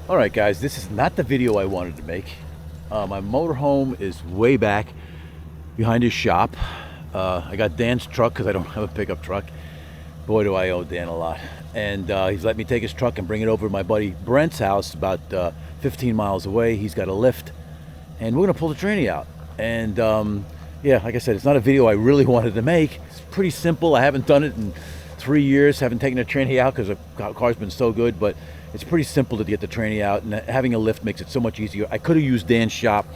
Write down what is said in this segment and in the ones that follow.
All right, guys, this is not the video I wanted to make. My motorhome is way back behind his shop. I got Dan's truck because I don't have a pickup truck. Boy, do I owe Dan a lot. And he's let me take his truck and bring it over to my buddy Brent's house about 15 miles away. He's got a lift, and we're gonna pull the tranny out. And yeah, like I said, it's not a video I really wanted to make. It's pretty simple. I haven't done it in 3 years, haven't taken the tranny out because the car's been so good, but it's pretty simple to get the tranny out, and having a lift makes it so much easier. I could have used Dan's shop,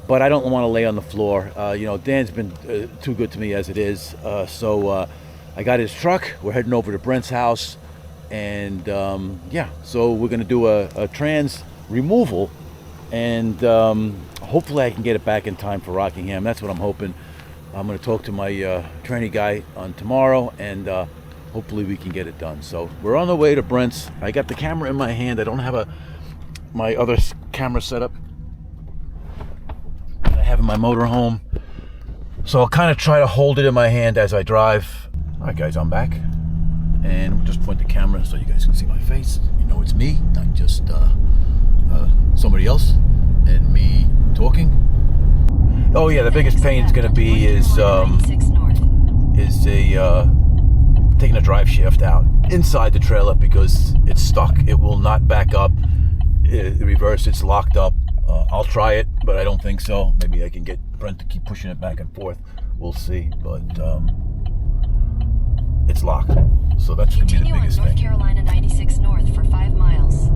but I don't want to lay on the floor. You know, Dan's been too good to me as it is. So I got his truck. We're heading over to Brent's house, and yeah, so we're gonna do a trans removal, and hopefully I can get it back in time for Rockingham. That's what I'm hoping. I'm gonna talk to my tranny guy on tomorrow, and hopefully we can get it done. So we're on the way to Brent's. I got the camera in my hand. I don't have my other camera set up. I have in my motorhome, so I'll kind of try to hold it in my hand as I drive. All right, guys, I'm back, and we'll just point the camera so you guys can see my face. You know it's me, not just somebody else and me talking. Oh yeah, the biggest pain is going to be is taking a drive shaft out inside the trailer because it's stuck. It will not back up. The reverse, it's locked up. I'll try it, but I don't think so. Maybe I can get Brent to keep pushing it back and forth. We'll see, but it's locked. So that's going to be the biggest thing. Continue on North Carolina 96 North for 5 miles.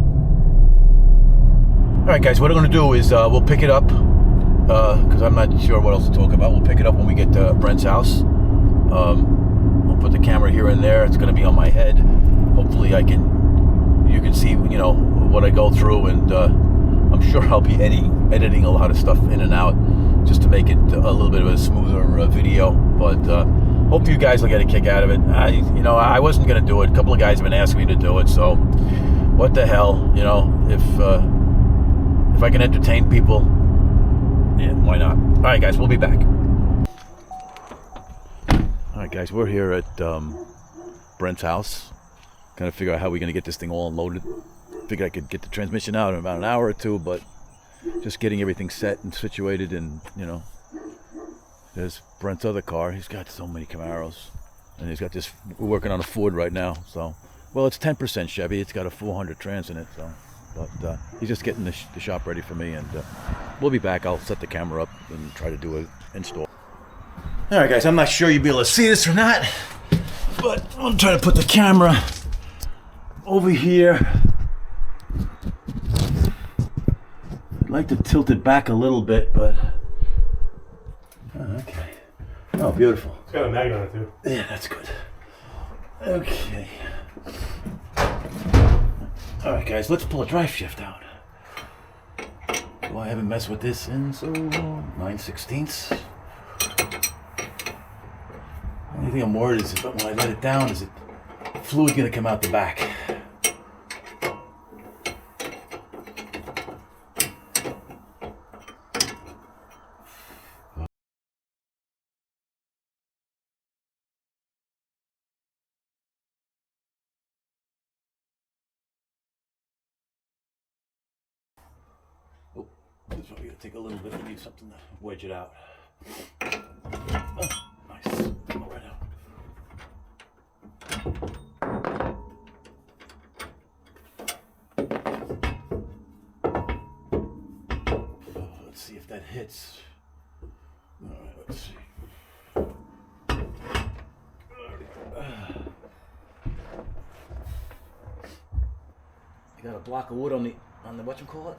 All right, guys, what I'm going to do is we'll pick it up because I'm not sure what else to talk about. We'll pick it up when we get to Brent's house. We'll put the camera here and there. It's going to be on my head. Hopefully you can see, you know, what I go through, and I'm sure I'll be editing a lot of stuff in and out just to make it a little bit of a smoother video. But hope you guys will get a kick out of it. I wasn't going to do it. A couple of guys have been asking me to do it, so what the hell, you know, if I can entertain people, yeah, why not? All right, guys, we'll be back. All right, guys, we're here at Brent's house. Kind of figure out how we're going to get this thing all unloaded. Figured I could get the transmission out in about an hour or two, but just getting everything set and situated, and you know, there's Brent's other car. He's got so many Camaros, and he's got this. We're working on a Ford right now, so well, it's 10% Chevy. It's got a 400 trans in it, so. But he's just getting the shop ready for me, and we'll be back. I'll set the camera up and try to do an install. All right, guys, I'm not sure you'll be able to see this or not, but I'm trying to put the camera over here. I'd like to tilt it back a little bit, but okay. Oh, beautiful. It's got a magnet on it too. Yeah, that's good. Okay. All right, guys, let's pull a drive shaft out. Well, I haven't messed with this in so 9/16. Only thing I'm worried is when I let it down, is it fluid gonna come out the back? Oh, this is probably gonna take a little bit. I need something to wedge it out. Oh, nice. Come on, right out. Let's see if that hits. All right, let's see. I got a block of wood on the whatchamacallit.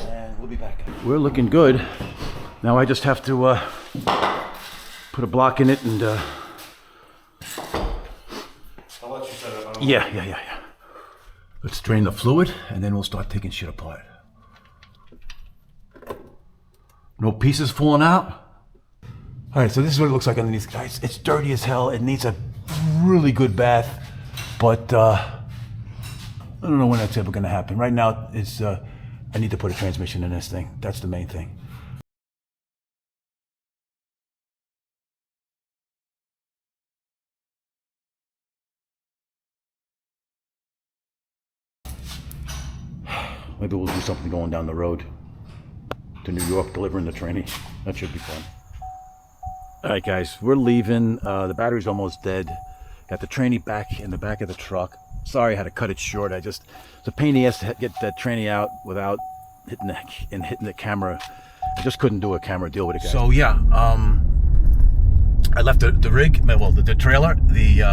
And we'll be back. We're looking good. Now I just have to put a block in it, and I'll let you set it up. yeah. Let's drain the fluid, and then we'll start taking shit apart. No pieces falling out. All right, so this is what it looks like underneath, guys. It's dirty as hell. It needs a really good bath, but I don't know when that's ever gonna happen. Right now, it's I need to put a transmission in this thing. That's the main thing. Maybe we'll do something going down the road to New York, delivering the tranny. That should be fun. All right, guys, we're leaving. The battery's almost dead. Got the tranny back in the back of the truck. Sorry I had to cut it short. It's a pain in the ass to get that tranny out without hitting the camera. I just couldn't do a camera deal with it, guys. So yeah, I left the rig, well, the trailer, the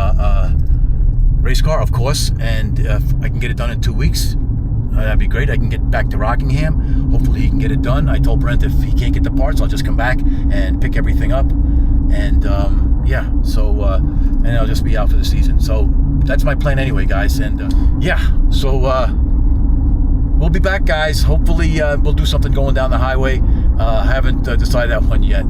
race car, of course, and if I can get it done in 2 weeks, that'd be great. I can get back to Rockingham. Hopefully he can get it done. I told Brent if he can't get the parts, I'll just come back and pick everything up. And yeah, so and I'll just be out for the season. So that's my plan anyway, guys. And yeah, so we'll be back, guys. Hopefully we'll do something going down the highway. I haven't decided that one yet.